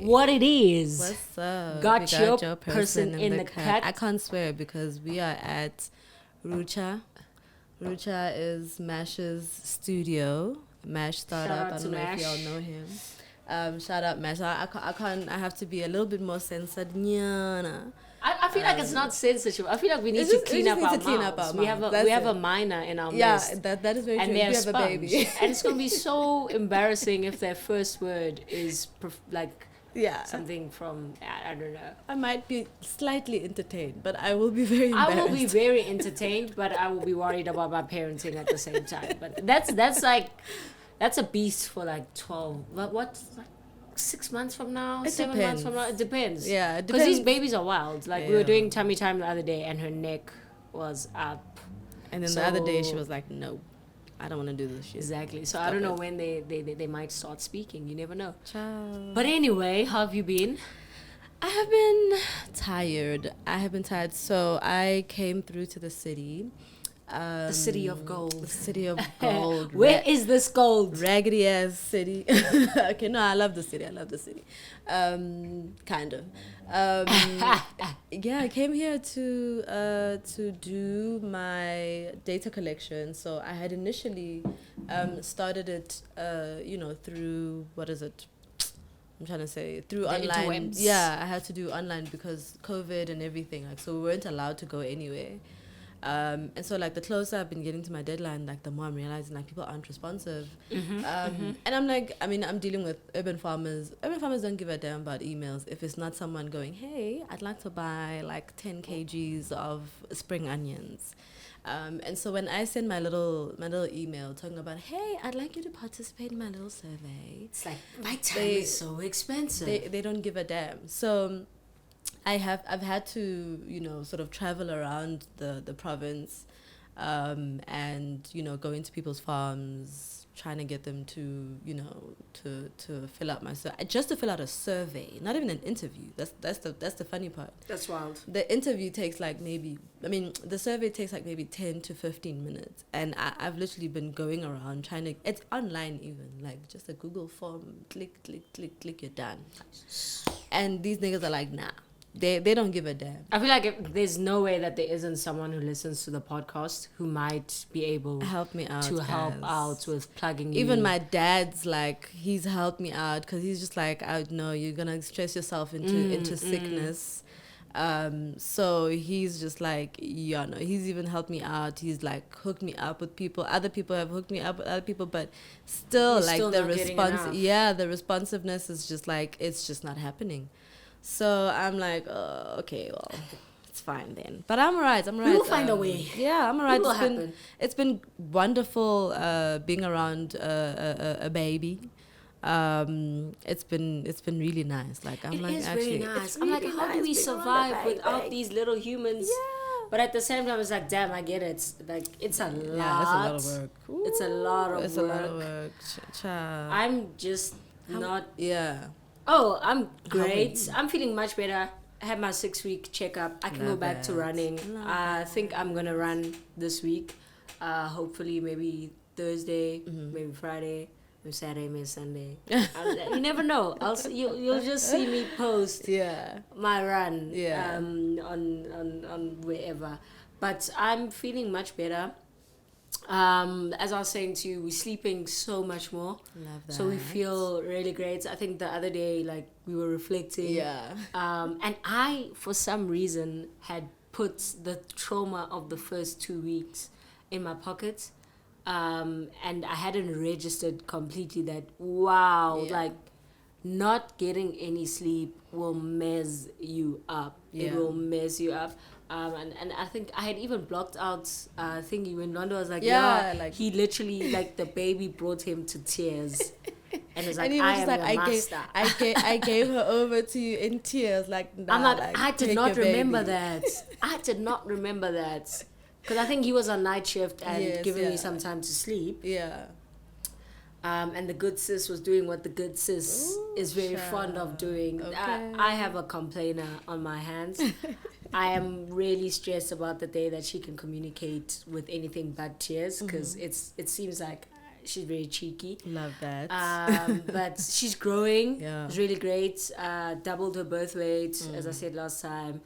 what it is. What's up? Got We your person in the cut. I can't swear because we are at Rucha. Rucha is Mash's studio. Mash startup. I don't know if y'all know him. Shout out Mash. I can't. I have to be a little bit more censored. Nyana. I feel like it's not censorship. I feel like we need to clean up our mouths. We have a minor in our midst. Yeah, that is very true. And We they're have a baby. and it's gonna be so embarrassing if their first word is something from I don't know. I might be slightly entertained, but I will be very embarrassed. I will be very entertained, but I will be worried about my parenting at the same time. But that's a beast for like 12. What? Like 6 months from now? It 7 months from now? It depends. Yeah, it because depends. these babies are wild. Like we were doing tummy time the other day, and her neck was up. And then the other day she was like, "No, I don't want to do this shit." Exactly. So I don't know when they might start speaking. You never know. Ciao. But anyway, how have you been? I have been tired. So I came through to the city. The city of gold. The city of gold. Where is this gold? Raggedy ass city. Okay, no, I love the city. Kind of. Yeah, I came here to do my data collection. So I had initially started it, through, what is it? I'm trying to say through The online. interwebs. Yeah, I had to do online because COVID and everything. Like, so we weren't allowed to go anywhere. And so, like, the closer I've been getting to my deadline, like, the more I'm realizing, like, people aren't responsive. And I'm like, I'm dealing with urban farmers. Urban farmers don't give a damn about emails if it's not someone going, "Hey, I'd like to buy, like, 10 kgs of spring onions." And so when I send my little email talking about, "Hey, I'd like you to participate in my little survey," It's like, my time is so expensive. They don't give a damn. So I've had to, sort of travel around the province, and, go into people's farms, trying to get them to, to fill out just to fill out a survey, not even an interview. That's the funny part. That's wild. The interview takes the survey takes like maybe 10 to 15 minutes. And I've literally been going around it's online even, like just a Google form, click, you're done. And these niggas are like, nah. They don't give a damn. I feel like there's no way that there isn't someone who listens to the podcast who might be able help me out with plugging even my dad's like, he's helped me out because he's just like, I know you're gonna stress yourself into sickness. So he's just like, he's even helped me out. He's like hooked me up with people. Other people have hooked me up with other people, but still, like, still the not getting enough. the responsiveness is just like, it's just not happening. So I'm like, oh, okay, well, it's fine then. But I'm alright. We'll find a way. Yeah, I'm alright. It will happen. It's been wonderful being around a baby. It's been really nice. Like, I'm like, actually, very nice. it's I'm like, really how do we nice survive being around a without baby. these little humans? Yeah. But at the same time, it's like, damn, I get it. Like, it's a lot. Yeah, it's a lot of work. It's a lot of It's work. a lot of work. Child. I'm just not. Yeah. Oh, I'm great. I'm feeling much better. I had my 6-week checkup. I can go back to running. I think I'm gonna run this week. Hopefully, maybe Thursday, maybe Friday, maybe Saturday, maybe Sunday. You never know. You'll just see me post my run. On wherever. But I'm feeling much better. As I was saying to you, we're sleeping so much more. Love that. So we feel really great. I think the other day, like, we were reflecting. Yeah. And I, for some reason, had put the trauma of the first 2 weeks in my pocket. And I hadn't registered completely that, like, not getting any sleep will mess you up. Yeah. It will mess you up. And I think I had even blocked out thingy when Londo was like, like, he literally, like, the baby brought him to tears. And it was like, and he was I just am like, your master. I gave her over to you in tears. Like, nah, I'm like, like, I did take not your remember baby. that. I did not remember that. Because I think he was on night shift and giving me some time to sleep. Yeah. And the good sis was doing what the good sis is very fond of doing. Okay. I have a complainer on my hands. I am really stressed about the day that she can communicate with anything but tears, because it seems like she's very cheeky. Love that. But she's growing. Yeah. It's really great. Doubled her birth weight, as I said last time.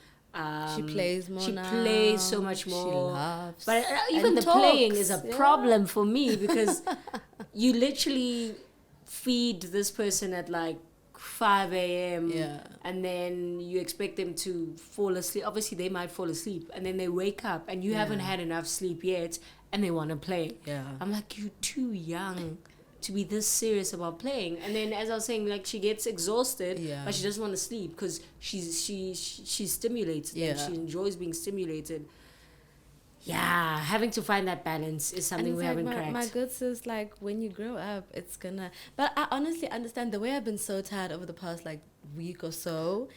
She plays more She now. plays so much She more. laughs But even and the playing talks. is a Yeah. problem for me because you literally feed this person at like 5 a.m. Yeah. and then you expect them to fall asleep. Obviously, they might fall asleep and then they wake up and you haven't had enough sleep yet and they want to play. Yeah. I'm like, you're too young to be this serious about playing. And then, as I was saying, like, she gets exhausted, but she doesn't want to sleep because she's stimulated and she enjoys being stimulated. Yeah, having to find that balance is something we haven't cracked. My good sis, like, when you grow up, it's gonna... But I honestly understand the way I've been so tired over the past, like, week or so.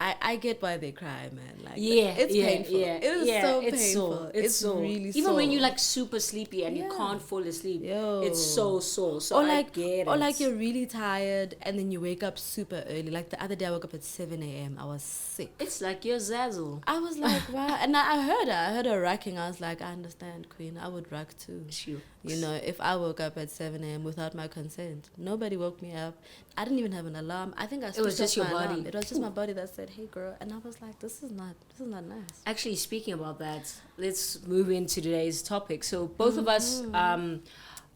I get why they cry, man. Like, it's painful. It is so painful. It's really sore. Even when you're like super sleepy and you can't fall asleep, it's so sore. So I get it. Or like you're really tired and then you wake up super early. Like the other day I woke up at 7 a.m. I was sick. It's like you're Zazzle. I was like, wow. And I heard her racking. I was like, I understand, Queen. I would rack too. Sure. You know, if I woke up at 7 a.m. without my consent, nobody woke me up. I didn't even have an alarm. I think I switched It was just your off my body. alarm. It was just my body that said, "Hey, girl," and I was like, "This is not nice." Actually, speaking about that, let's move into today's topic. So both of us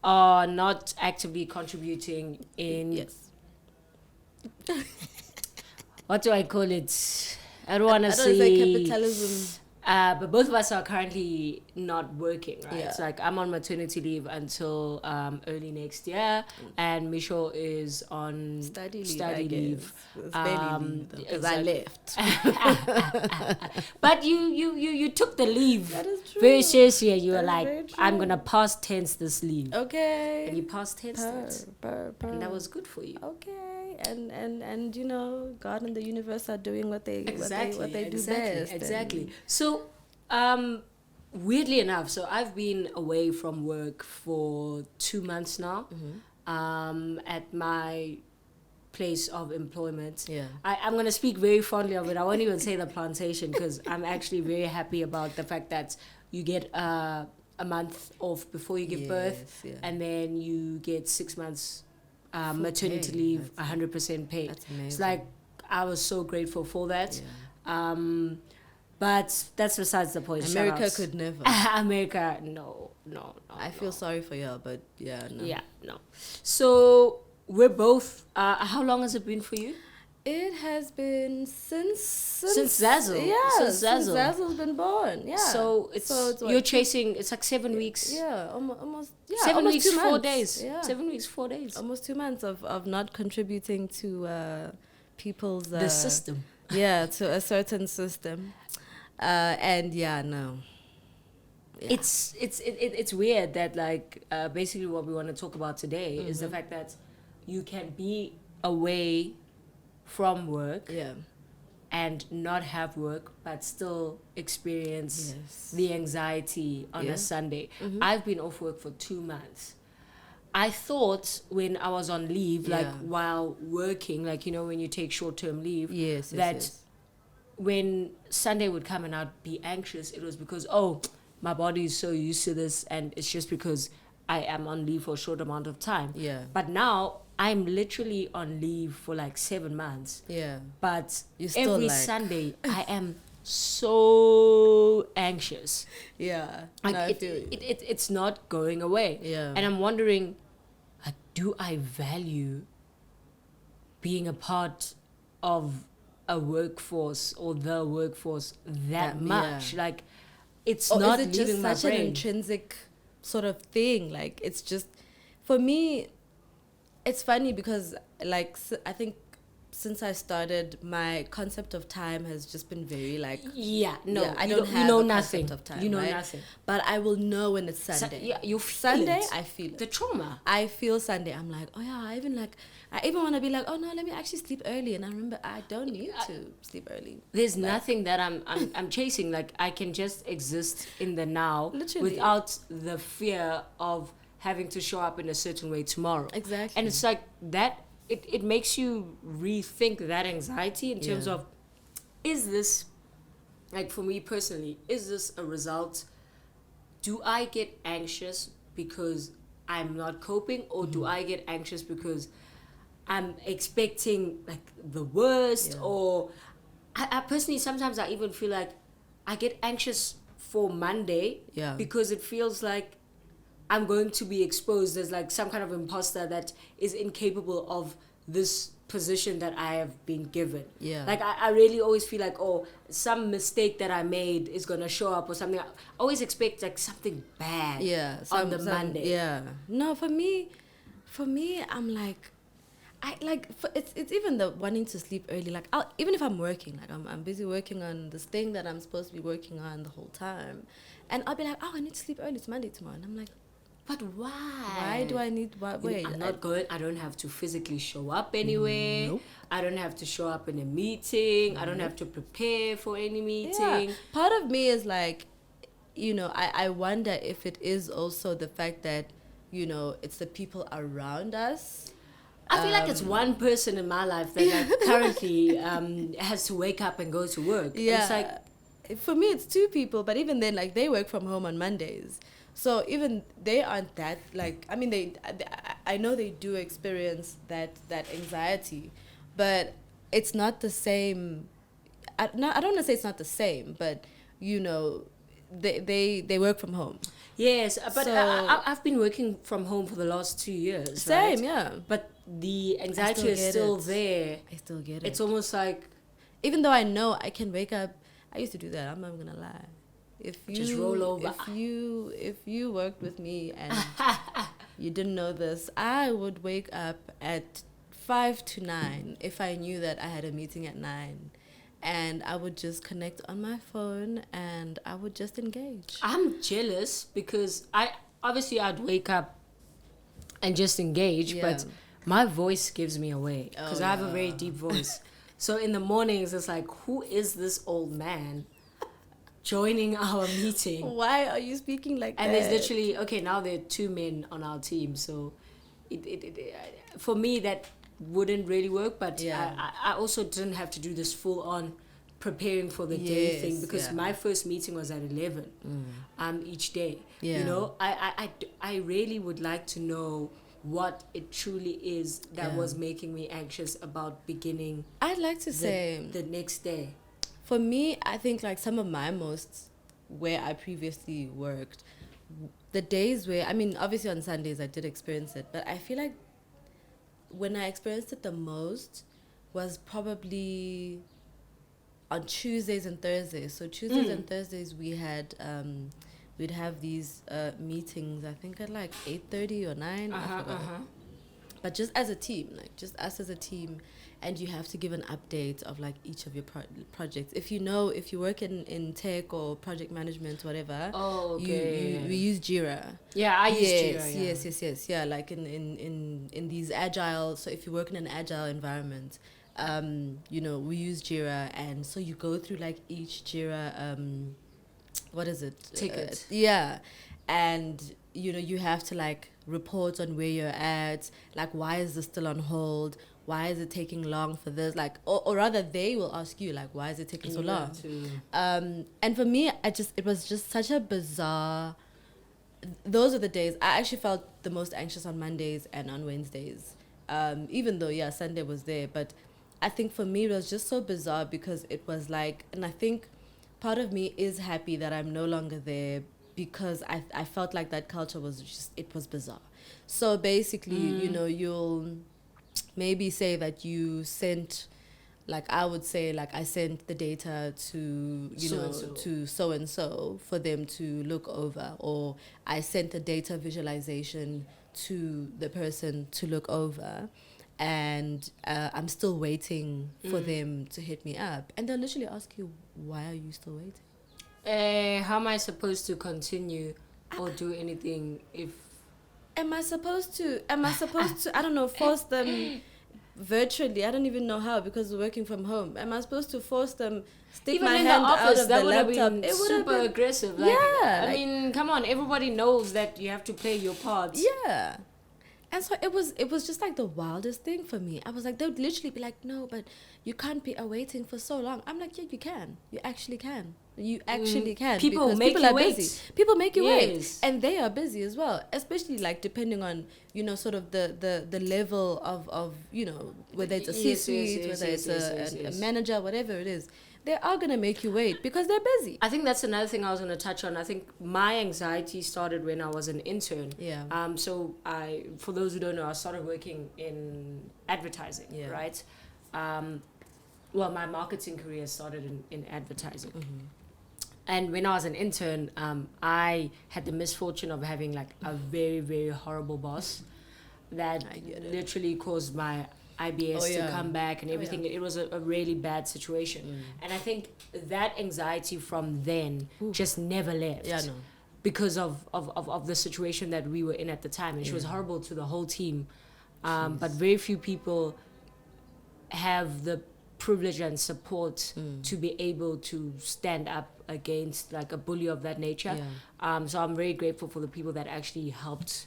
are not actively contributing in. Yes. What do I call it? I don't want to I don't say say capitalism. But both of us are currently not working, right? Yeah. It's like I'm on maternity leave until early next year, and Misho is on Study leave. It's barely leave because I left. But you took the leave That is true. very seriously, and you were That is like, very true. I'm gonna past tense this leave, Okay. and you past tense it, and that was good for you. Okay. And you know, God and the universe are doing what they do best. Exactly. So, weirdly enough, so I've been away from work for 2 months now. At my place of employment. Yeah. I'm going to speak very fondly of it. I won't even say the plantation because I'm actually very happy about the fact that you get a month off before you give birth, and then you get 6 months maternity leave, 100% paid. That's amazing. It's like, I was so grateful for that. But that's besides the point. America could never. America, no. I feel sorry for you, but no. Yeah, no. So we're both. How long has it been for you? It has been since Zazzle. Yeah, since Zazzle. Zazzle's been born. Yeah. So it's what, you're chasing. It's like 7 weeks. Yeah, almost. Yeah, 7 almost weeks, 2 months. 4 days. Yeah. 7 weeks, 4 days. Almost 2 months of not contributing to people's the system. Yeah, to a certain system, and no. Yeah. It's weird that like basically what we want to talk about today is the fact that you can be away from work and not have work but still experience the anxiety on a Sunday. I've been off work for 2 months. I thought when I was on leave, like while working, like, you know, when you take short-term leave, that when Sunday would come and I'd be anxious, it was because, my body is so used to this and it's just because I am on leave for a short amount of time. Yeah. But now I'm literally on leave for like 7 months. Yeah. But every Sunday I am so anxious. Yeah. Like no, it's not going away. Yeah. And I'm wondering, do I value being a part of a workforce or the workforce that much? Yeah. Like, it's or not is it just leaving my such brain. An intrinsic sort of thing? Like, it's just, for me, it's funny because, like, I think since I started, my concept of time has just been very like... I don't have a concept of time. You know nothing. But I will know when it's Sunday. You feel Sunday, it. I feel it. The trauma. I feel Sunday. I'm like, I even want to be like, let me actually sleep early. And I remember I don't need to sleep early. There's nothing that I'm chasing. Like, I can just exist in the now. Literally. Without the fear of having to show up in a certain way tomorrow. Exactly. And it's like that... It makes you rethink that anxiety in terms of, is this, like for me personally, is this a result? Do I get anxious because I'm not coping, or do I get anxious because I'm expecting like the worst, or I personally sometimes I even feel like I get anxious for Monday because it feels like I'm going to be exposed as like some kind of imposter that is incapable of this position that I have been given. Like I really always feel like, oh, some mistake that I made is gonna show up or something. I always expect like something bad on the Monday. No, for me, I'm like, it's even the wanting to sleep early. Like even if I'm working, like I'm busy working on this thing that I'm supposed to be working on the whole time, and I'll be like, oh, I need to sleep early. It's Monday tomorrow, and I'm like, but why? Why do I need? Wait, I'm not going. I don't have to physically show up anyway. Nope. I don't have to show up in a meeting. I don't have to prepare for any meeting. Part of me is like, I wonder if it is also the fact that, it's the people around us. I feel like it's one person in my life that like currently has to wake up and go to work. It's like, for me, it's two people, but even then, like, they work from home on Mondays. So even they aren't that, like, I mean, I know they do experience that anxiety, but it's not the same. I don't want to say it's not the same, but, they work from home. Yes, but so, I've been working from home for the last 2 years. Same, right? Yeah. But the anxiety is still there. I still get it. It's almost like, even though I know I can wake up, I used to do that. I'm not gonna lie. If you just roll over. If you worked with me and you didn't know this, I would wake up at 5 to 9 if I knew that I had a meeting at 9. And I would just connect on my phone and I would just engage. I'm jealous because I'd wake up and just engage, but my voice gives me away because I have a very deep voice. So in the mornings, it's like, who is this old man joining our meeting? Why are you speaking like and that? And there's literally, okay, now there are 2 men on our team. So it for me, that wouldn't really work, but I also didn't have to do this full on preparing for the day thing because my first meeting was at 11 each day. I really would like to know what it truly is that was making me anxious about beginning. I'd like to say the next day. For me, I think like some of my most where I previously worked, the days where, I mean, obviously on Sundays I did experience it, but I feel like when I experienced it the most was probably on Tuesdays and Thursdays. So Tuesdays and Thursdays we had we'd have these meetings, I think at like 8:30 or 9. I forgot. But just as a team, like just us as a team, and you have to give an update of like each of your projects. If you work in tech or project management, whatever, we use Jira. Yeah, I use Jira. Yes. Yeah, like in these agile. So if you work in an agile environment, we use Jira, and so you go through like each Jira. What is it? Ticket. And you have to like report on where you're at, like why is this still on hold, why is it taking long for this, like or rather they will ask you like why is it taking so long. And for me it was just such a bizarre, those are the days I actually felt the most anxious, on Mondays and on Wednesdays, even though Sunday was there. But I think for me it was just so bizarre because it was like, and I think part of me is happy that I'm no longer there, because I felt like that culture was just, it was bizarre. So basically, you'll maybe say that you sent, like I would say, like I sent the data to, to so-and-so for them to look over, or I sent the data visualization to the person to look over, and I'm still waiting for them to hit me up. And they'll literally ask you, why are you still waiting? How am I supposed to continue or do anything if... Am I supposed to, I don't know, force them virtually? I don't even know how, because we're working from home. Am I supposed to force them, stick even my in hand the office, out of that the would laptop? have been super aggressive. Like, I mean, come on, everybody knows that you have to play your part. Yeah. And so it was just like the wildest thing for me. I was like, they would literally be like, no, but you can't be awaiting for so long. I'm like, yeah, you can. You actually can. You actually can. People because make people you are wait. busy. People make you wait. Yes. And they are busy as well. Especially like depending on, sort of the level of whether it's a C-suite, whether it's a manager, whatever it is. They are going to make you wait because they're busy. I think that's another thing I was going to touch on. I think my anxiety started when I was an intern. Yeah. So for those who don't know, I started working in advertising, right? Well, my marketing career started in advertising. Mm-hmm. And when I was an intern, I had the misfortune of having like a very, very horrible boss that literally caused my IBS to come back and everything. It was a really bad situation. And I think that anxiety from then just never left. Yeah, no. Because of the situation that we were in at the time. And she was horrible to the whole team. But very few people have the privilege and support to be able to stand up against like a bully of that nature. So I'm very grateful for the people that actually helped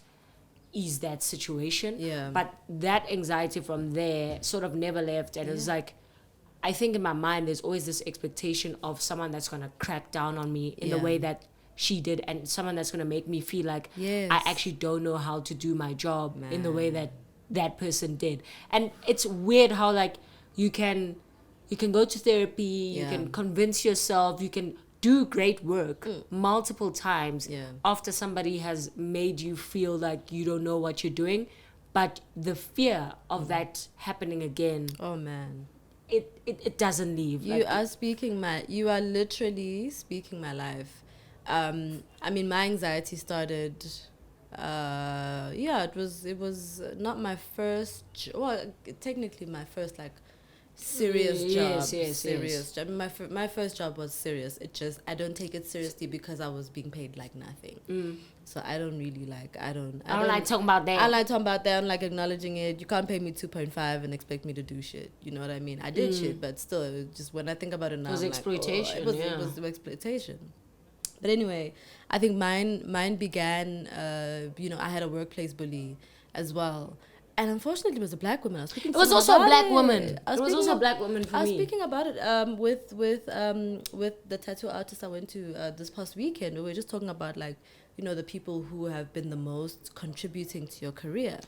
ease that situation. But that anxiety from there sort of never left, and it was like, I think in my mind there's always this expectation of someone that's going to crack down on me in the way that she did, and someone that's going to make me feel like I actually don't know how to do my job in the way that that person did. And it's weird how like you can go to therapy, you can convince yourself, you can do great work multiple times after somebody has made you feel like you don't know what you're doing, but the fear of that happening again, oh man, it doesn't leave. You are literally speaking my life. I mean, my anxiety started it was not my first technically my first like serious job. My first job was serious. It just, I don't take it seriously because I was being paid like nothing. So I don't really like, I don't like talking about that. I like talking about that. I don't like acknowledging it. You can't pay me 2.5 and expect me to do shit. You know what I mean? I did shit, but still, it was just, when I think about it now, it was exploitation. It was exploitation. But anyway, I think mine began, I had a workplace bully as well. And unfortunately, it was a black woman. I was speaking. It was also a black woman. It was also a black woman for me. I was speaking about it with the tattoo artist I went to this past weekend. We were just talking about like, the people who have been the most contributing to your career.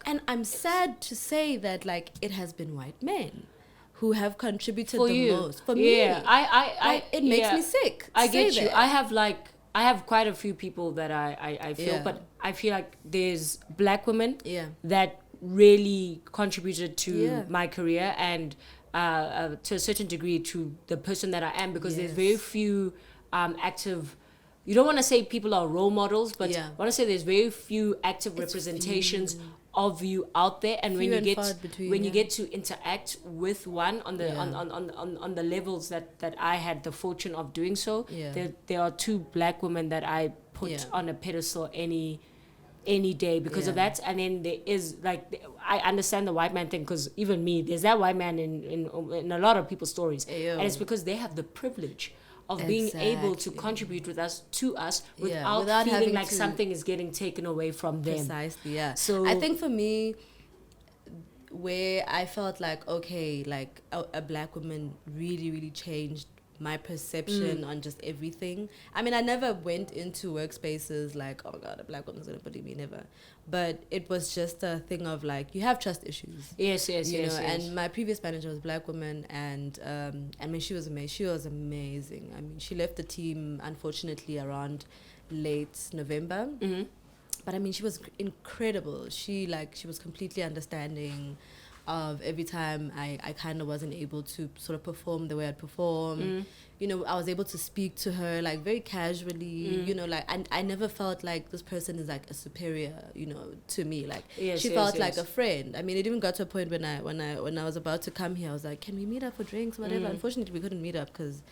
And I'm sad to say that like it has been white men who have contributed the most. For me, it makes me sick. I get you. I have quite a few people that I feel, but I feel like there's black women that really contributed to my career and to a certain degree to the person that I am, because there's very few active, you don't want to say people are role models, but I want to say there's very few active representations of you out there, and when you get to interact with one on the on the levels that I had the fortune of doing so, there are two black women that I put on a pedestal any day because of that. And then there is like, I understand the white man thing, because even me, there's that white man in a lot of people's stories, and it's because they have the privilege of being able to contribute to us without feeling like something is getting taken away from them. Precisely, yeah. So I think for me, where I felt like, okay, like a black woman really, really changed my perception on just everything. I mean, I never went into workspaces like, oh God, a black woman's gonna bully me, never. But it was just a thing of like, you have trust issues. Yes. And my previous manager was a black woman, and I mean, she was amazing. She was amazing. I mean, she left the team unfortunately around late November. But I mean, she was incredible. She was completely understanding of every time I kind of wasn't able to sort of perform the way I'd perform. I was able to speak to her like very casually, and I never felt like this person is like a superior, to me. Like she felt like a friend. I mean, it even got to a point when I was about to come here, I was like, can we meet up for drinks, whatever? Unfortunately, we couldn't meet up because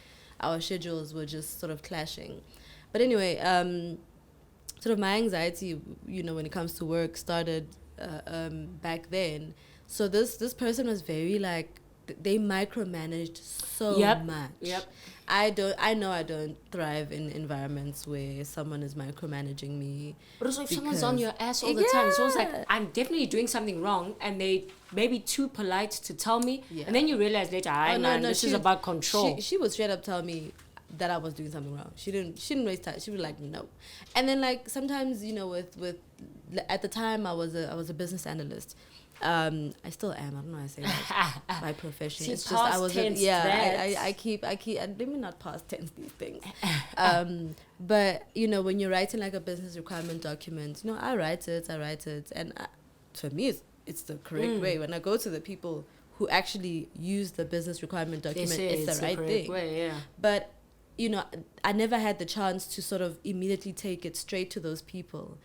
our schedules were just sort of clashing. But anyway, sort of my anxiety, when it comes to work started back then. So this person was very like, they micromanaged so much. I know I don't thrive in environments where someone is micromanaging me. But also if someone's on your ass all the time, it's almost like I'm definitely doing something wrong, and they may be too polite to tell me, and then you realize later, this is about control. She would straight up tell me, that I was doing something wrong. She didn't waste time. She was like, no. And then like sometimes, you know, with at the time I was a business analyst. I still am. I don't know how I say that by profession. See, it's just I was I keep let me not past tense these things. But you know, when you're writing like a business requirement document, you know, I write it, and for me it's the correct way. When I go to the people who actually use the business requirement document, it's the right thing. Way, yeah. But you know, I never had the chance to sort of immediately take it straight to those people,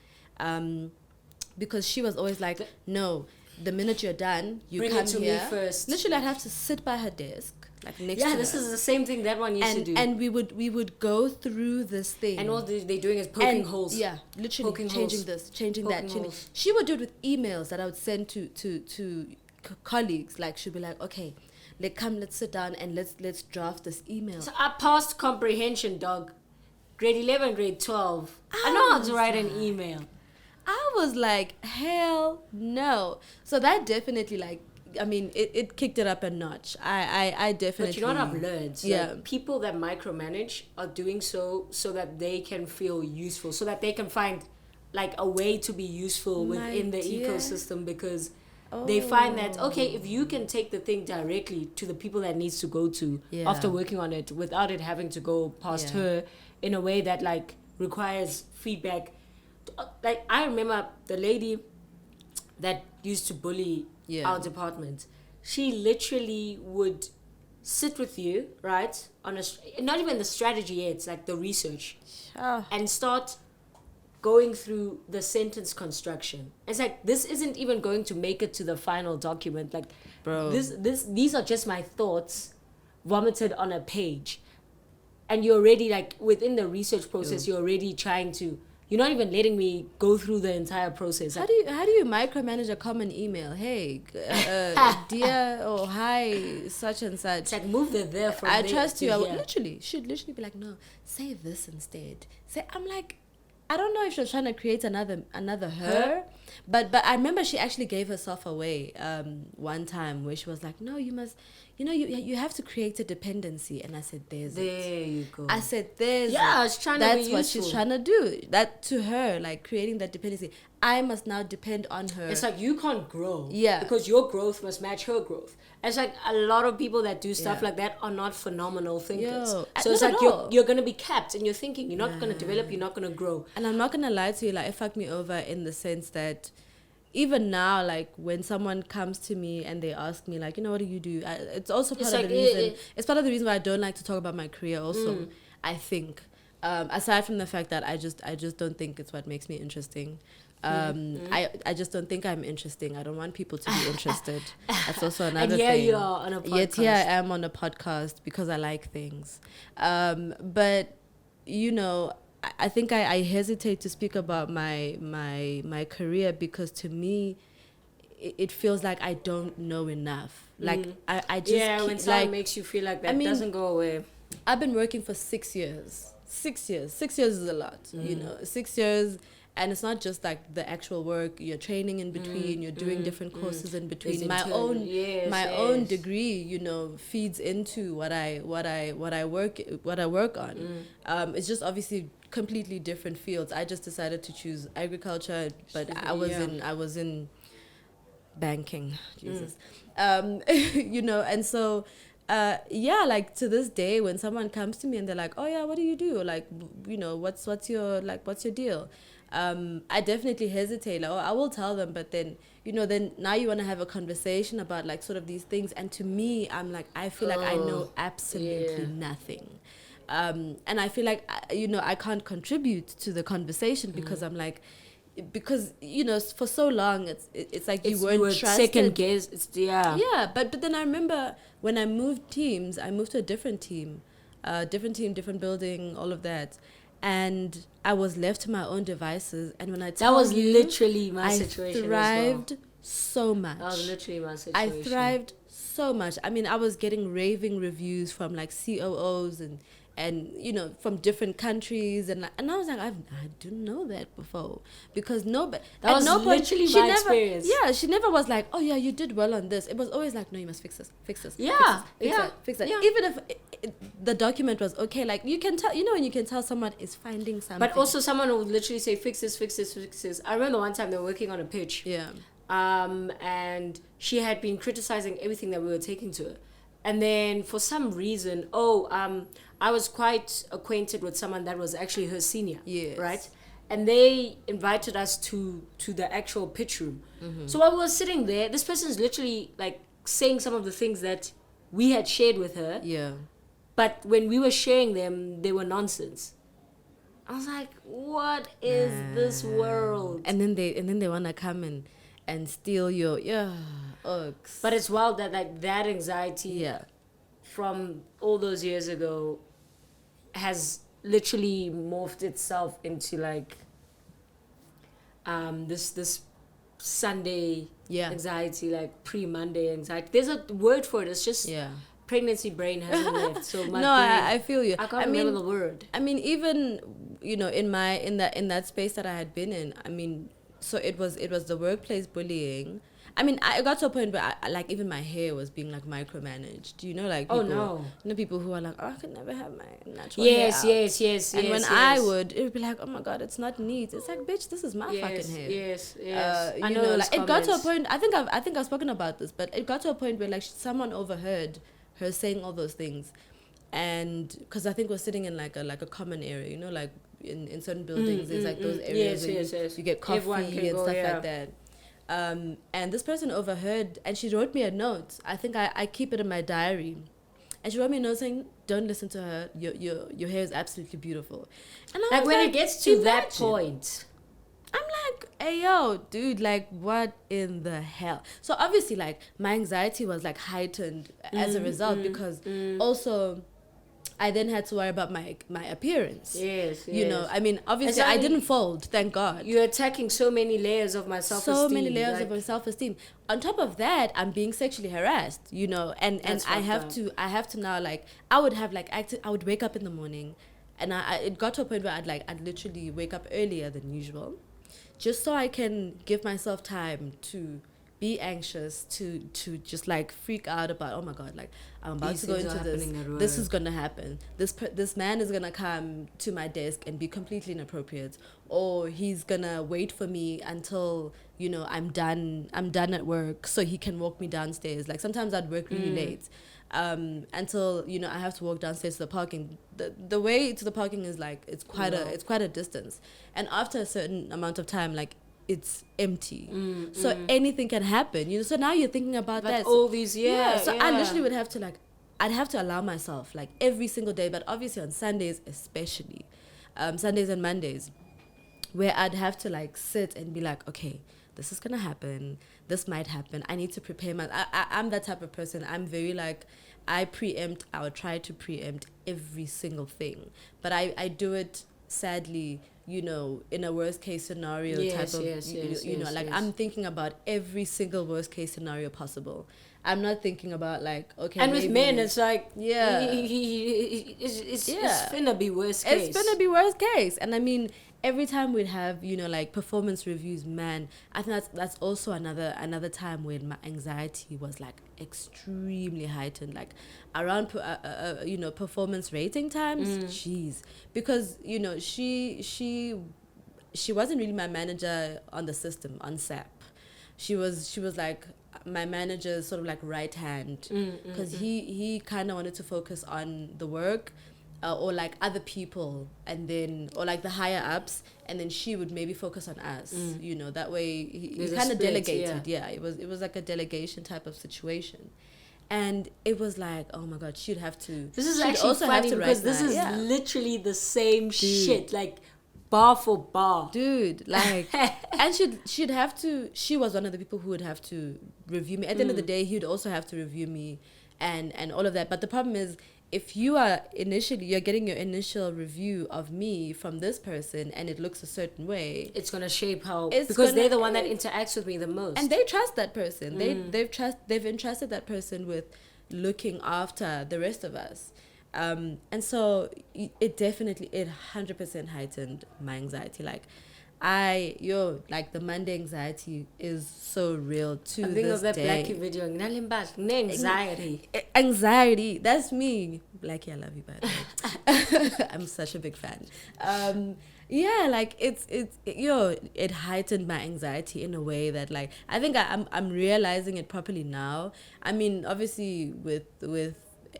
because she was always like, no. The minute you're done, you bring come it to here. me first. Literally, I'd have to sit by her desk, like next to her. Yeah, this is the same thing that one used to do. And we would go through this thing. And all they're doing is poking holes. Yeah, literally poking changing holes. This, changing poking that. Holes. She would do it with emails that I would send to colleagues. Like she'd be like, okay, let's sit down and let's draft this email. So I passed comprehension, dog. Grade 11, grade 12. I know how to write an email. I was like, hell no. So that definitely, like, I mean, it kicked it up a notch. I definitely... But you know what I've learned? Yeah. Like, people that micromanage are doing so that they can feel useful, so that they can find, like, a way to be useful within the ecosystem, because they find that, okay, if you can take the thing directly to the people that needs to go to after working on it without it having to go past her in a way that, like, requires feedback. Like, I remember the lady that used to bully our department. She literally would sit with you, right, on not even the strategy yet, it's like the research, and start going through the sentence construction. It's like, this isn't even going to make it to the final document. Like, bro, these are just my thoughts vomited on a page, and you're already, like, within the research process, you're already trying to. You're not even letting me go through the entire process. How do you micromanage a common email? Hey, dear or hi, such and such. It's like, move the there from I there trust you. I should literally be like, no, say this instead. I'm like, I don't know if she was trying to create another her, but I remember she actually gave herself away one time, where she was like, no, you must, you have to create a dependency. And I said, there you go. I said, there's she's trying to be useful. That's what she's trying to do. That to her, like creating that dependency. I must now depend on her. It's like, you can't grow. Yeah. Because your growth must match her growth. It's like, a lot of people that do stuff like that are not phenomenal thinkers. So it's like, you're going to be capped in your thinking. You're not going to develop. You're not going to grow. And I'm not going to lie to you, like, it fucked me over in the sense that even now, like, when someone comes to me and they ask me, like, what do you do? It's also part of the reason. It's part of the reason why I don't like to talk about my career also, I think. Aside from the fact that I just don't think it's what makes me interesting. I just don't think I'm interesting. I don't want people to be interested. That's also another thing. And here you are on a podcast. Yet here I am on a podcast because I like things. But, I think I hesitate to speak about my career because to me, it feels like I don't know enough. Like, I just... when someone makes you feel like that, doesn't go away. I've been working for 6 years. 6 years. 6 years is a lot, 6 years... And it's not just like the actual work. You're training in between. You're doing different courses in between. My own degree, feeds into what I work on. It's just obviously completely different fields. I just decided to choose agriculture, but I was in banking. Jesus, and so. Like to this day, when someone comes to me and they're like, "Oh yeah, what do you do? Like, what's your deal?" I definitely hesitate. Like, I will tell them, but then now you want to have a conversation about like sort of these things, and to me, I'm like, I feel like I know absolutely nothing, and I feel like I can't contribute to the conversation because I'm like. Because for so long it's like you weren't trusted. Second guess. But then I remember when I moved teams, I moved to a different team, different building, all of that, and I was left to my own devices. And when I tell that was literally my situation. I thrived so much. That was literally my situation. I thrived so much. I mean, I was getting raving reviews from like COOs and from different countries, and I was like, I didn't know that before, because that was literally my experience. Yeah, she never was like, oh yeah, you did well on this. It was always like, no, you must fix this, Yeah, fix that. Yeah. Even if the document was okay, like you can tell, when you can tell someone is finding something. But also someone would literally say, fix this. I remember one time they were working on a pitch. Yeah. And she had been criticizing everything that we were taking to her. And then for some reason, I was quite acquainted with someone that was actually her senior. Yes. Right? And they invited us to the actual pitch room. Mm-hmm. So while we were sitting there, this person is literally like saying some of the things that we had shared with her. Yeah. But when we were sharing them, they were nonsense. I was like, what is this world? And then they want to come and steal your oaks. But it's wild that like that anxiety Yeah. from all those years ago has literally morphed itself into like this Sunday anxiety, like pre-Monday anxiety. There's a word for it. It's just pregnancy brain hasn't left. So my I feel you. I can't remember the word. I mean, even in that space that I had been in, I mean, so it was the workplace bullying. I mean, I got to a point where like even my hair was being like micromanaged. Like people, people who are like, oh, I could never have my natural hair out. Yes. And when I would, it would be like, oh my god, it's not neat. It's like, bitch, this is my fucking hair. Yes. I know. Like, it got to a point. I think I've spoken about this, but it got to a point where like someone overheard her saying all those things, and because I think we're sitting in like a common area, like in certain buildings, there's like those areas where you get coffee and stuff like that. And this person overheard, and she wrote me a note. I think I keep it in my diary, and she wrote me a note saying, "Don't listen to her. Your hair is absolutely beautiful." And I was when it gets to that point, I'm like, "Hey yo, dude, like what in the hell?" So obviously, like my anxiety was like heightened as a result because also I then had to worry about my appearance. Yes. I mean, obviously I didn't fold, thank God. You're attacking so many layers of my self-esteem. So many layers of my self-esteem. On top of that, I'm being sexually harassed, and I have to now, like, I would wake up in the morning, and it got to a point where I'd literally wake up earlier than usual, just so I can give myself time to be anxious, to just like freak out about, oh my god, like I'm about to go into this. This is gonna happen. This man is gonna come to my desk and be completely inappropriate, or he's gonna wait for me until I'm done at work so he can walk me downstairs. Like sometimes I'd work really late, until I have to walk downstairs to the parking. The way to the parking is like it's quite a distance, and after a certain amount of time, like it's empty, so anything can happen, so now you're thinking about that all these I literally would have to I'd have to allow myself like every single day, but obviously on Sundays especially, Sundays and Mondays, where I'd have to like sit and be like, okay, this is gonna happen, this might happen, I need to prepare I'm that type of person. I'm very like, I try to preempt every single thing, but I do it sadly in a worst case scenario I'm thinking about every single worst case scenario possible. I'm not thinking about like, okay, and with men it's like it's finna be worst case. It's finna be worst case. And I mean, every time we'd have like performance reviews, man, I think that's also another time when my anxiety was like extremely heightened, like around performance rating times. Jeez, because she wasn't really my manager on the system on SAP. She was like my manager's sort of like right hand, because he kind of wanted to focus on the work, or like other people, and then, or like the higher ups, and then she would maybe focus on us. That way he kind of delegated. It was like a delegation type of situation. And it was like, oh my god, she'd have to. This is actually funny because this is literally the same shit, like bar for bar, dude. Like, and she'd have to. She was one of the people who would have to review me. At the end of the day, he'd also have to review me, and all of that. But the problem is, if you're getting your initial review of me from this person and it looks a certain way, it's gonna shape how, because they're the one that interacts with me the most, and they trust that person. They've entrusted that person with looking after the rest of us, And so it 100% heightened my anxiety. Like like the Monday anxiety is so real to I'm thinking this of that day. Blackie video. Anxiety. Anxiety. That's me. Blackie, I love you, by the way. I'm such a big fan. Yeah, like it heightened my anxiety in a way that, like, I think I'm realizing it properly now. I mean, obviously with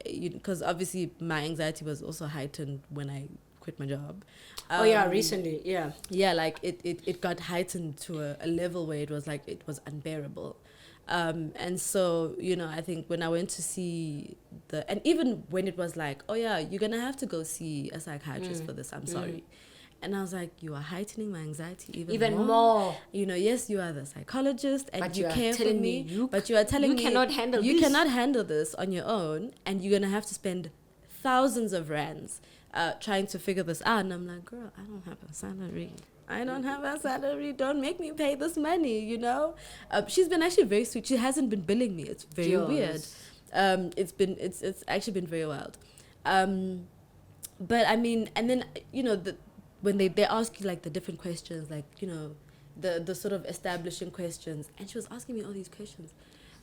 because obviously my anxiety was also heightened when I quit my job. Recently, yeah. Yeah, like it got heightened to a level where it was like it was unbearable. And so, I think when I went to see and even when it was like, oh yeah, you're gonna have to go see a psychiatrist for this, I'm sorry. And I was like, you are heightening my anxiety even more. Yes, you are the psychologist and but you care for me, but you are telling me you cannot handle this on your own, and you're gonna have to spend thousands of rands trying to figure this out. And I'm like, girl, I don't have a salary. Don't make me pay this money, She's been actually very sweet. She hasn't been billing me. It's very weird. It's actually been very wild. But I mean, and then, when they ask you, like, the different questions, like, the sort of establishing questions, and she was asking me all these questions,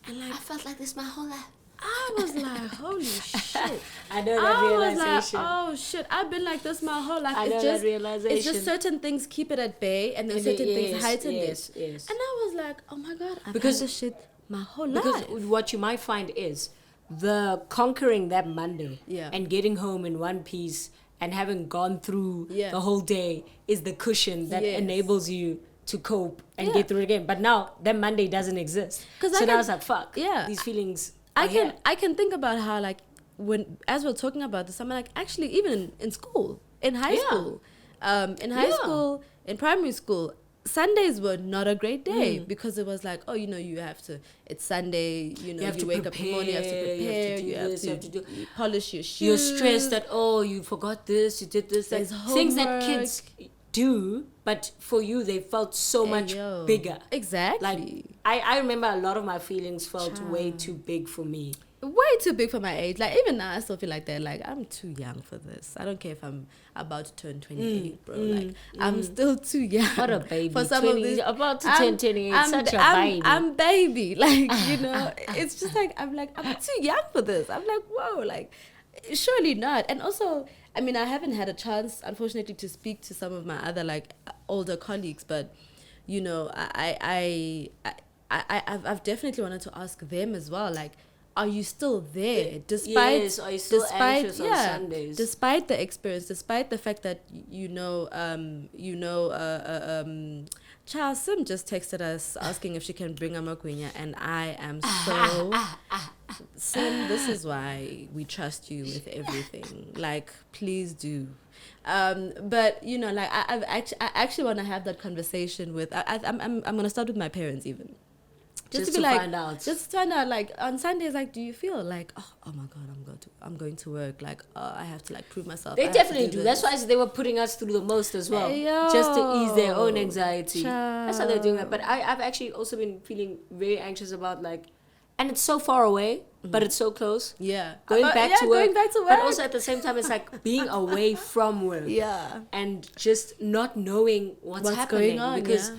and, like, I felt like this my whole life. I was like, holy shit. I know that realization. I was like, oh shit, I've been like this my whole life. That realization. It's just certain things keep it at bay, and then certain things heighten it. Yes. And I was like, oh my God, I've had this shit my whole life. Because what you might find is the conquering that Monday and getting home in one piece and having gone through the whole day is the cushion that enables you to cope and get through it again. But now that Monday doesn't exist. So now it's like, fuck. Yeah. These feelings. I can think about how, like, as we're talking about this, I'm like, actually, even in school, in high school, school, in primary school, Sundays were not a great day because it was like, oh, you have to, it's Sunday, you have to wake up in the morning, you have to prepare, you have to polish your shoes. You're stressed that, oh, you forgot this, you did this. Things that kids do, but for you, they felt so much bigger. Exactly. Like, I remember a lot of my feelings felt way too big for me. Way too big for my age. Like, even now, I still feel like that. Like, I'm too young for this. I don't care if I'm about to turn 28, bro. Like, I'm still too young. What a baby. For some of these, about to turn 28, such a baby. I'm baby. Like, it's just like, I'm too young for this. I'm like, whoa, like, surely not. And also, I mean, I haven't had a chance, unfortunately, to speak to some of my other, like, older colleagues, but, I've definitely wanted to ask them as well, like, are you still there despite are you still anxious on Sundays? Despite the experience, despite the fact that Charles Sim just texted us asking if she can bring a Makwenya, and I am so Sim, this is why we trust you with everything. Like, please do. But like, I actually want to have that conversation with. I'm gonna start with my parents even. Just to find out, like, on Sundays, like, do you feel like, oh my God, I'm going to work, like, I have to, like, prove myself. They definitely do. That's why they were putting us through the most as well, just to ease their own anxiety. That's how they're doing it. But I've actually also been feeling very anxious about, like, and it's so far away, but it's so close. Yeah, going back to work. But also at the same time, it's like being away from work. Yeah, and just not knowing what's happening going on, because.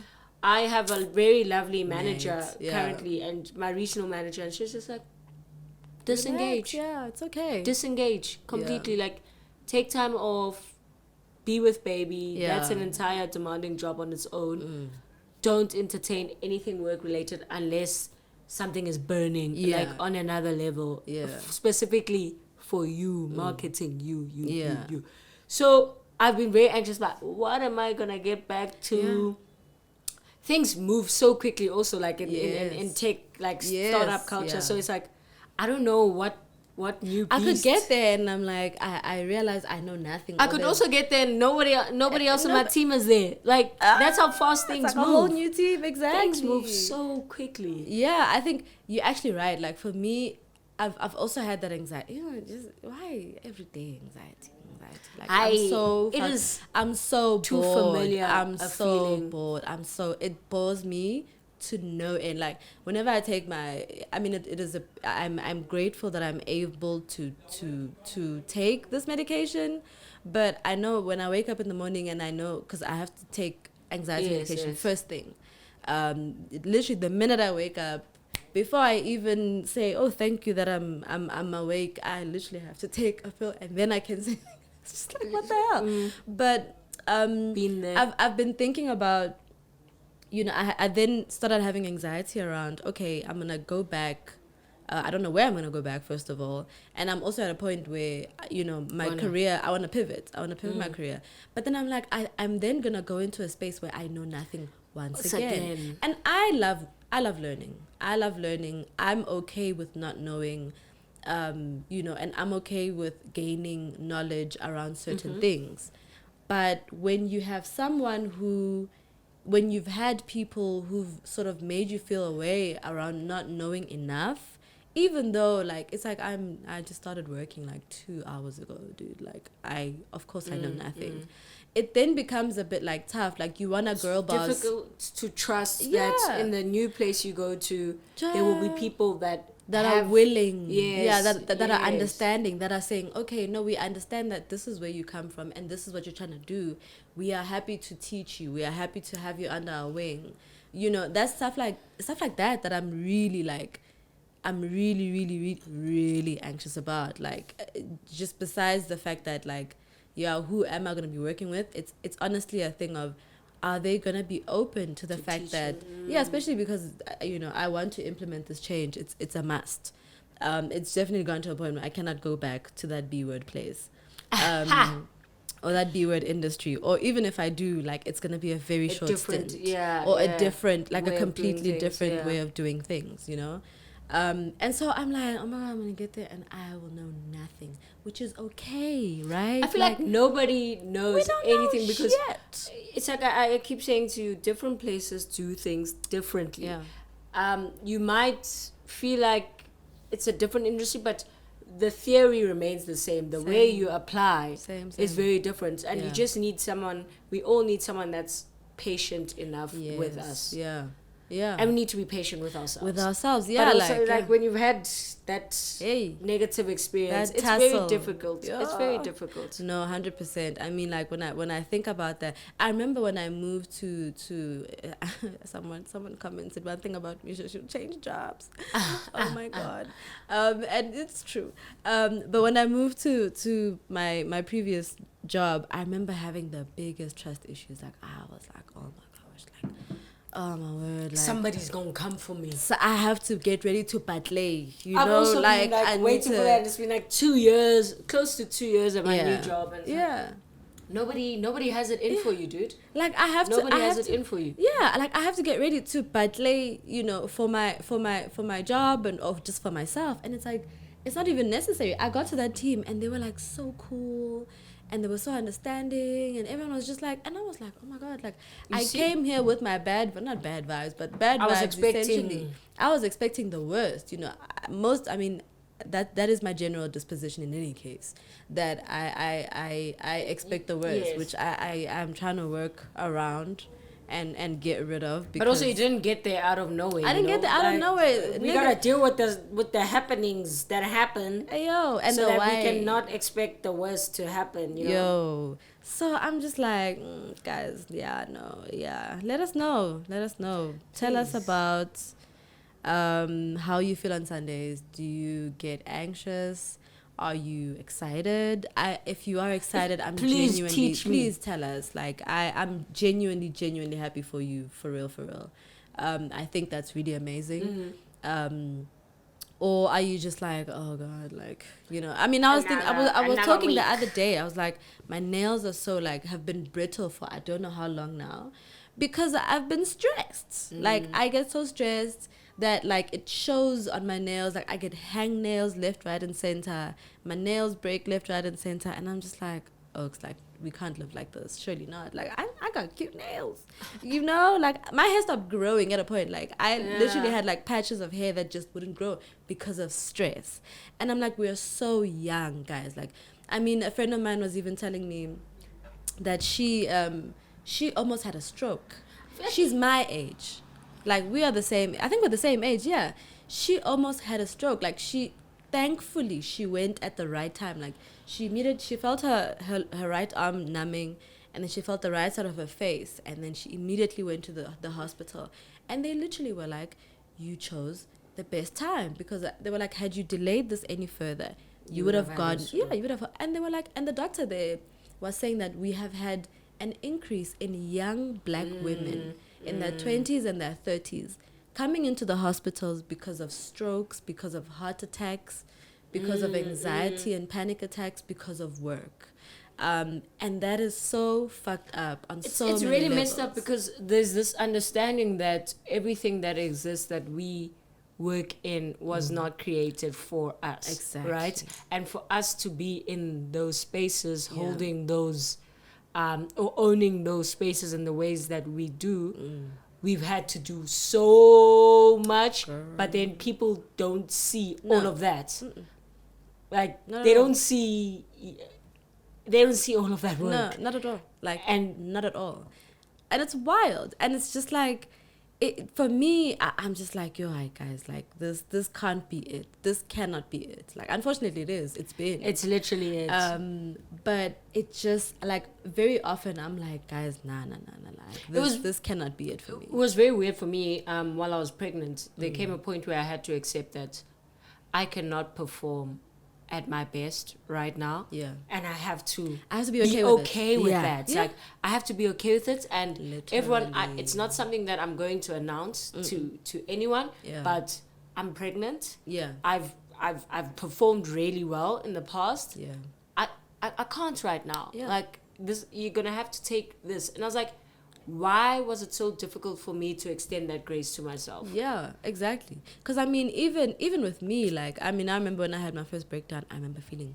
I have a very lovely manager currently, and my regional manager, and she's just like, disengage. Relax, it's okay. Disengage completely. Like, take time off, be with baby. That's an entire demanding job on its own. Don't entertain anything work related unless something is burning, like, on another level. Specifically for you, marketing, you. So I've been very anxious about what am I gonna get back to. Things move so quickly also, like in tech, like startup culture. So it's like, I don't know what new beast. I could get there and I'm like, I realize I know nothing. I could also get there and nobody else on my team is there. Like, that's how fast things move. A whole new team, exactly. Things move so quickly. Yeah, I think you're actually right. Like, for me, I've also had that anxiety. Just why everyday anxiety? Like, I'm so too bored. familiar. I'm so bored. It bores me to no end. Like whenever I take I'm grateful that I'm able to take this medication, but I know when I wake up in the morning and I know, because I have to take anxiety medication first thing. Literally the minute I wake up, before I even say, oh, thank you that I'm awake, I literally have to take a pill, and then I can say, it's just like, what the hell? But been there. I've been thinking about, I then started having anxiety around, okay, I'm gonna go back. I don't know where I'm gonna go back, first of all, and I'm also at a point where my career, I want to pivot. I want to pivot my career, but then I'm like, I'm then gonna go into a space where I know nothing once again. And I love learning. I love learning. I'm okay with not knowing, and I'm okay with gaining knowledge around certain things. But when you have when you've had people who've sort of made you feel a way around not knowing enough, even though like it's like I just started working like 2 hours ago, dude. Like of course I know nothing. It then becomes a bit like tough. Like you want a girl boss. Difficult to trust that in the new place you go to, there will be people that are willing, that are understanding, that are saying, okay, no, we understand that this is where you come from and this is what you're trying to do. We are happy to teach you. We are happy to have you under our wing. That's stuff like that I'm really like, I'm really, really, really, really anxious about. Like, just besides the fact that like, who am I going to be working with? It's honestly a thing of, are they going to be open to the fact that, especially because, I want to implement this change. It's a must. It's definitely gone to a point where I cannot go back to that B-word place. Or that B-word industry. Or even if I do, like, it's going to be a very short stint. A different, like a completely different way of doing things, And so I'm like, oh my God, I'm going to get there and I will know nothing, which is okay, right? I feel like nobody knows anything because it's like I keep saying to you, different places do things differently. Yeah. You might feel like it's a different industry, but the theory remains the same. The way you apply is very different. And you just need we all need someone that's patient enough with us. Yeah. And we need to be patient with ourselves. Yeah. But also, when you've had that negative experience, it's very difficult. Yeah. It's very difficult. No, 100%. I mean, like when I think about that, I remember when I moved to someone commented one thing about me, she should change jobs. Oh my God. And it's true. But when I moved to my previous job, I remember having the biggest trust issues. Like I was like, oh my gosh, like, oh my word, like somebody's gonna come for me, so I have to get ready to battle. I've also been like waiting for that. It's been like 2 years, close to 2 years of my new job, and nobody has it in for you, dude. Like nobody has it in for you. Yeah, like I have to get ready to battle, for my job and or just for myself, and it's like it's not even necessary. I got to that team and they were like so cool. And they were so understanding, and everyone was just like, and I was like, oh my God, like I came here with my not bad vibes, but bad vibes. Essentially, I was expecting the worst. That is my general disposition in any case. That I expect the worst, which I'm trying to work around. And get rid of. But also, you didn't get there out of nowhere. I didn't get there out of nowhere. We gotta deal with the happenings that happen. And so that we cannot expect the worst to happen. So I'm just like, guys, let us know. Tell us about how you feel on Sundays. Do you get anxious? Are you excited? If you are excited, I'm please tell us. Like I'm genuinely happy for you, for real. I think that's really amazing. Or are you just like, oh God, like, I mean, I was talking the other day. I was like, my nails are so like have been brittle for I don't know how long now, because I've been stressed. Like I get so stressed that like it shows on my nails. Like I get hangnails left, right, and center. My nails break left, right, and center, and I'm just like, oh, it's like we can't live like this. Surely not. Like I got cute nails, Like my hair stopped growing at a point. Like I literally had like patches of hair that just wouldn't grow because of stress. And I'm like, we are so young, guys. Like, I mean, a friend of mine was even telling me that she almost had a stroke. She's my age. Like, we are the same. I think we're the same age, yeah. She almost had a stroke. Like, thankfully, she went at the right time. Like, she felt her right arm numbing, and then she felt the right side of her face, and then she immediately went to the hospital. And they literally were like, you chose the best time, because they were like, had you delayed this any further, you would have gone, you would have. And they were like, and the doctor there was saying that we have had an increase in young black women in their 20s and their 30s coming into the hospitals because of strokes, because of heart attacks, because of anxiety and panic attacks, because of work. And that is so fucked up on so many levels. It's really messed up, because there's this understanding that everything that exists that we work in was not created for us. Exactly. Right? And for us to be in those spaces, holding those, or owning those spaces in the ways that we do, we've had to do so much, but then people don't see all of that. Like, they don't see all of that work. No, not at all. Like, and not at all. And it's wild. And it's just like, for me, I'm just like, yo, hi guys, like, this can't be it. This cannot be it. Like, unfortunately, it is. It's been. It's literally it. But it just, like, very often I'm like, guys, nah. Like, this cannot be it for me. It was very weird for me. While I was pregnant, there came a point where I had to accept that I cannot perform at my best right now. Yeah. And I have to be okay with that. Yeah. Like, I have to be okay with it. And literally. Everyone, it's not something that I'm going to announce to anyone, but I'm pregnant. Yeah. I've performed really well in the past. Yeah. I can't right now. Yeah. Like, this, you're going to have to take this. And I was like, why was it so difficult for me to extend that grace to myself? Yeah, exactly. Because, I mean, even with me, like, I mean, I remember when I had my first breakdown, I remember feeling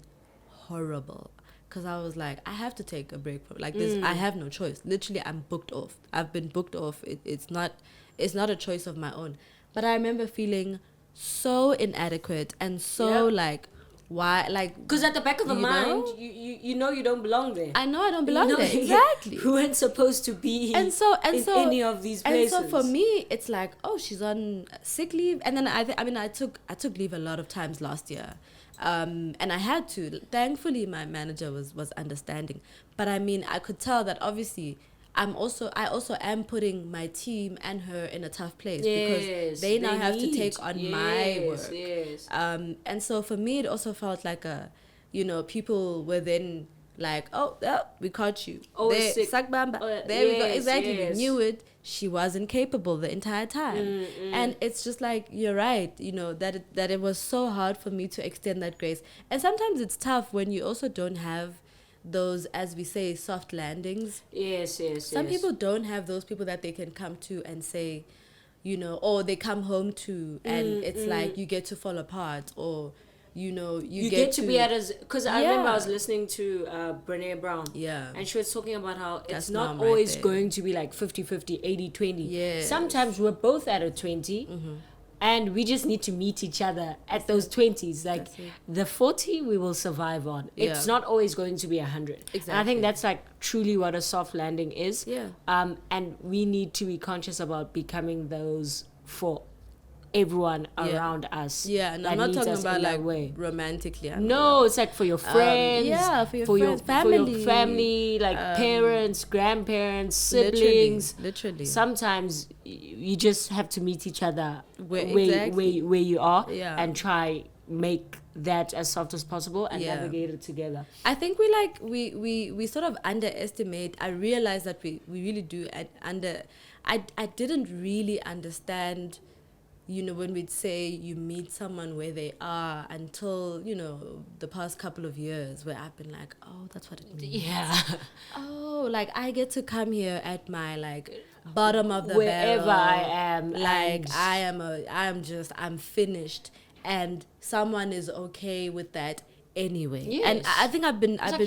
horrible. Because I was like, I have to take a break from, like, this. I have no choice. Literally, I'm booked off. I've been booked off. It's not a choice of my own. But I remember feeling so inadequate and so, like, why, like, because at the back of the mind, you know you don't belong there. I know I don't belong there. Exactly. You weren't supposed to be in any of these places. And so for me, it's like, oh, she's on sick leave, and then I took leave a lot of times last year, and I had to. Thankfully, my manager was understanding, but I mean, I could tell that obviously. I also am putting my team and her in a tough place, because they now have to take on my work. Yes. And so for me, it also felt like people were then like, oh, we caught you. Oh, sick. There we go. Exactly. Yes. We knew it. She wasn't capable the entire time. And it's just like, you're right, that it was so hard for me to extend that grace. And sometimes it's tough when you also don't have those, as we say, soft landings. Yes. Some people don't have those people that they can come to and say, or they come home to, and it's like you get to fall apart, or you get to be at as, because I remember I was listening to Brene Brown, and she was talking about how it's not always going to be like 50-50, 80-20. Yes. Sometimes we're both at a 20. And we just need to meet each other at those 20s. Like, the 40 we will survive on. It's not always going to be 100. Exactly. And I think that's like truly what a soft landing is. Yeah. And we need to be conscious about becoming those for everyone around us. Yeah, and I'm not talking about like romantically. No, it's like for your friends. For your family, like parents, grandparents, siblings. Literally. Sometimes you just have to meet each other where you are, and try make that as soft as possible and navigate it together. I think we sort of underestimate. I realize that we really do. I didn't really understand, when we'd say you meet someone where they are, until, the past couple of years, where I've been like, oh, that's what it means. Yeah. Oh, like, I get to come here at my, like, bottom of the wherever barrel. I am. Like, I'm finished. And someone is okay with that anyway. Yes. And I think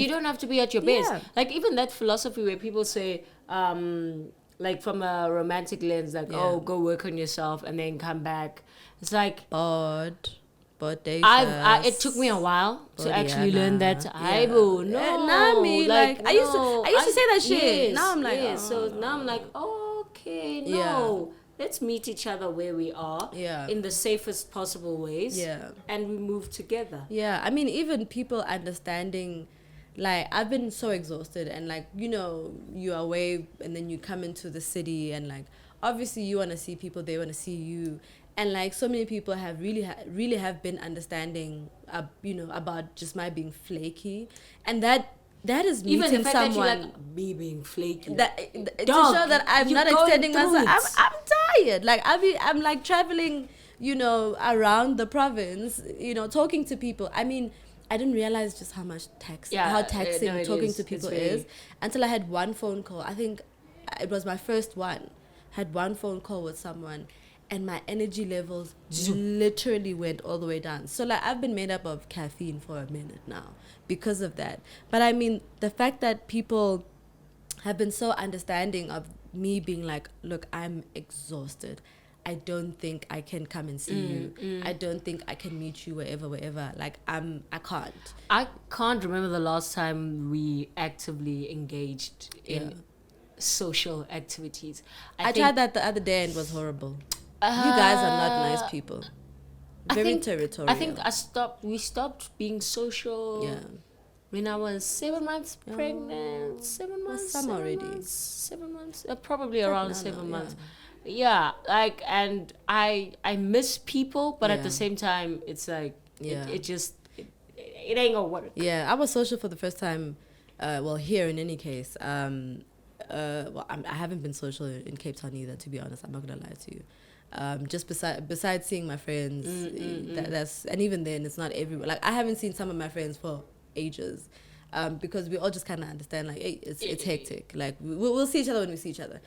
you don't have to be at your best. Yeah. Like, even that philosophy where people say, like, from a romantic lens, like, oh, go work on yourself and then come back. It's like, but it took me a while to actually learn that. I will I used to say that shit. Yes, now I'm like, so now I'm like, okay, no. let's meet each other where we are, Yeah. in the safest possible ways, Yeah. and we move together. Yeah, I mean, even people understanding, like, I've been so exhausted, and like, you're away and then you come into the city, and like, obviously you want to see people, they want to see you, and like, so many people have really have been understanding, about just my being flaky, and that is meeting Even the fact someone that you like me being flaky, to show that I'm not extending myself. I'm tired. Like I'm like traveling, around the province, talking to people. I mean, I didn't realize just how much how taxing talking to people is until I had one phone call. I think it was my first one. Had one phone call with someone, and my energy levels literally went all the way down. So like I've been made up of caffeine for a minute now because of that. But I mean, the fact that people have been so understanding of me being like, look, I'm exhausted. I don't think I can come and see you. I don't think I can meet you wherever. Like I can't. I can't remember the last time we actively engaged in social activities. I tried that the other day and it was horrible. You guys are not nice people. Very territorial. I think we stopped being social when I was 7 months pregnant. 7 months? Some already. 7 months? Probably around 7 months. Yeah, like, and I miss people, but at the same time, it's like, it ain't gonna work. Yeah, I was social for the first time, here in any case. I haven't been social in Cape Town either, to be honest. I'm not gonna lie to you. Just besides seeing my friends, that's, and even then it's not everywhere. Like I haven't seen some of my friends for ages, because we all just kind of understand, like, hey, it's hectic. Like we'll see each other when we see each other.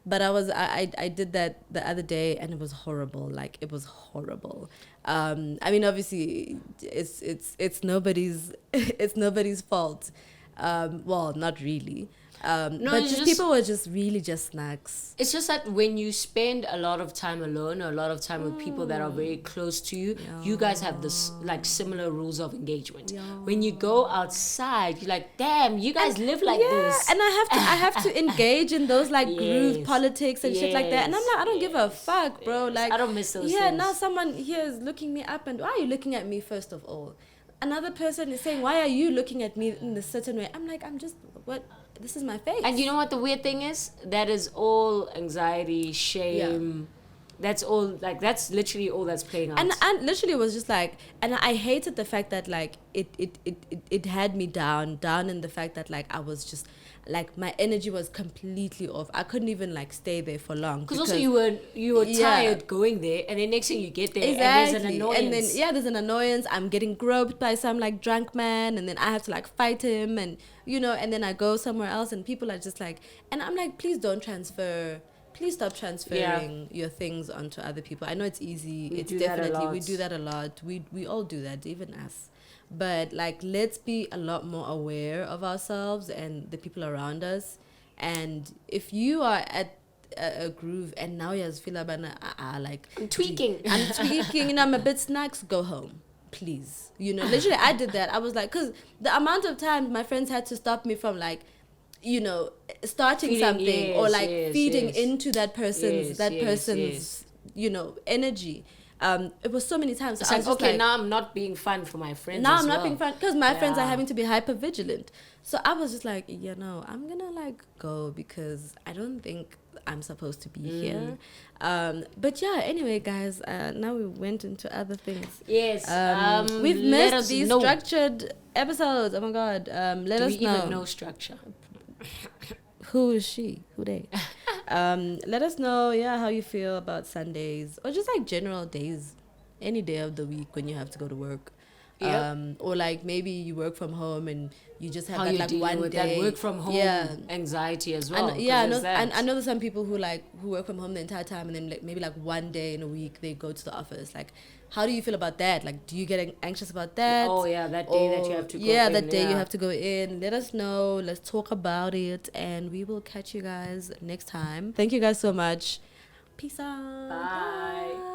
But I did that the other day and it was horrible. Like it was horrible. I mean, obviously it's nobody's it's nobody's fault. Well, not really. But just people were just really just snacks. It's just that when you spend a lot of time alone or a lot of time with people that are very close to you, you guys have this like similar rules of engagement. When you go outside, you're like, damn, you guys live like this. And I have to engage in those like group politics and shit like that. And I'm like, I don't give a fuck, bro. Like I don't miss those things. Now someone here is looking me up, and why are you looking at me first of all? Another person is saying, why are you looking at me in a certain way? I'm like, this is my face. And you know what the weird thing is? That is all anxiety, shame. That's all, like, that's literally all that's playing out. And literally it was just like, and I hated the fact that like it had me down in the fact that like I was just like my energy was completely off. I couldn't even like stay there for long because also you were tired going there, and then next thing you get there and there's an annoyance. And then there's an annoyance. I'm getting groped by some like drunk man, and then I have to like fight him, and and then I go somewhere else and people are just like, and I'm like, please stop transferring your things onto other people. I know it's easy. We do that a lot. We all do that, even us. But like, let's be a lot more aware of ourselves and the people around us. And if you are at a groove and now you feel like I'm tweaking, I'm a bit snacks, go home, please. Literally I did that. I was like, because the amount of times my friends had to stop me from like, starting something or like feeding into that person's energy. It was so many times. It's like, okay, now I'm not being fun for my friends. Now I'm not being fun because my friends are having to be hyper vigilant. So I was just like, I'm gonna like go because I don't think I'm supposed to be here. But anyway, guys, now we went into other things. Yes. We've missed these structured episodes. Oh my God. Let us know. Do we even know structure? Who is she? Who they? Let us know, how you feel about Sundays or just like general days, any day of the week when you have to go to work. Or like maybe you work from home and you just have how that you like dealing one with day. That work from home anxiety as well. I know there's some people who work from home the entire time and then like maybe like one day in a week they go to the office. Like, how do you feel about that? Like, do you get anxious about that? Oh yeah, that day that you have to go in. That day you have to go in. Let us know. Let's talk about it, and we will catch you guys next time. Thank you guys so much. Peace out. Bye.